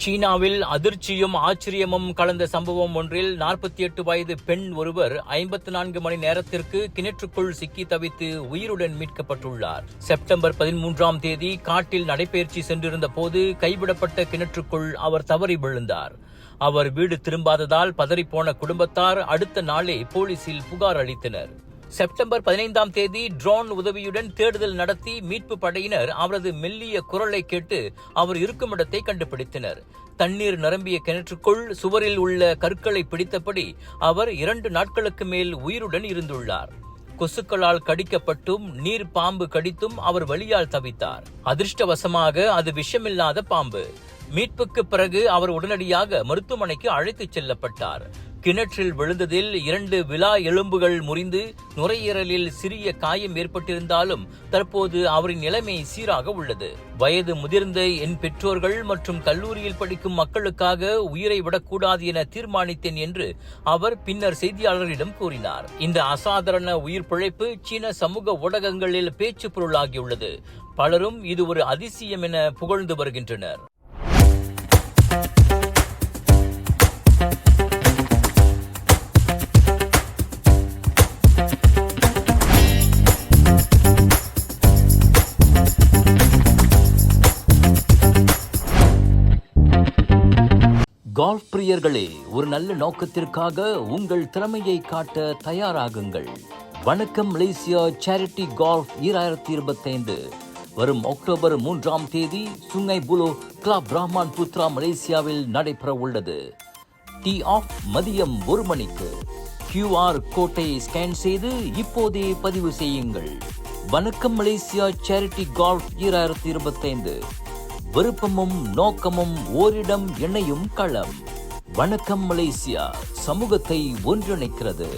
சீனாவில் அதிர்ச்சியும் ஆச்சரியமும் கலந்த சம்பவம் ஒன்றில் 48 வயது பெண் ஒருவர் 54 மணி நேரத்திற்கு கிணற்றுக்குள் சிக்கி தவித்து உயிருடன் மீட்கப்பட்டுள்ளார். செப்டம்பர் 13ஆம் தேதி காட்டில் நடைபயிற்சி சென்றிருந்த போது கைவிடப்பட்ட கிணற்றுக்குள் அவர் தவறி விழுந்தார். அவர் வீடு திரும்பாததால் பதறிப்போன குடும்பத்தார் அடுத்த நாளே போலீசில் புகார் அளித்தனர். செப்டம்பர் 15ஆம் தேதி ட்ரோன் உதவியுடன் தேடுதல் நடத்தி மீட்பு படையினர் அவரது மெல்லிய குரலை கேட்டு அவர் இருக்கும் இடத்தை கண்டுபிடித்தனர். தண்ணீர் நிரம்பிய கிணற்றுக்குள் சுவரில் உள்ள கற்களை பிடித்தபடி அவர் 2 நாட்களுக்கு மேல் உயிருடன் இருந்துள்ளார். கொசுக்களால் கடிக்கப்பட்டும் நீர் பாம்பு கடித்தும் அவர் வலியால் தவித்தார். அதிர்ஷ்டவசமாக அது விஷமில்லாத பாம்பு. மீட்புக்கு பிறகு அவர் உடனடியாக மருத்துவமனைக்கு அழைத்துச் செல்லப்பட்டார். கிணற்றில் விழுந்ததில் 2 விலா எலும்புகள் முறிந்து நுரையீரலில் சிறிய காயம் ஏற்பட்டிருந்தாலும் தற்போது அவரின் நிலைமை சீராக உள்ளது. வயது முதிர்ந்த என் பெற்றோர்கள் மற்றும் கல்லூரியில் படிக்கும் மக்களுக்காக உயிரை விடக்கூடாது என தீர்மானித்தேன் என்று அவர் பின்னர் செய்தியாளர்களிடம் கூறினார். இந்த அசாதாரண உயிர் பிழைப்பு சீன சமூக ஊடகங்களில் பேச்சு பொருளாகியுள்ளது. பலரும் இது ஒரு அதிசயம் என புகழ்ந்து வருகின்றனர். கோல்ஃப் பிரியர்களே, ஒரு நல்ல நோக்கத்திற்காக உங்கள் திறமையை காட்ட தயாராகுங்கள். வணக்கம் மலேசியா சேரிட்டி கோல்ஃப் 2025 வரும் அக்டோபர் 3ஆம் தேதி Sungai Buloh club Rahman Putra மலேசியாவில் நடைபெற உள்ளது. டீ ஆஃப் மதியம் 1 மணிக்கு. QR கோட்டை ஸ்கேன் செய்து இப்போதே பதிவு செய்யுங்கள். வணக்கம் மலேசியா சேரிட்டி கோல்ஃப் 2025 விருப்பமும் நோக்கமும் ஓரிடம் இணையும் களம். வணக்கம் மலேசியா, சமூகத்தை ஒன்றிணைக்கிறது.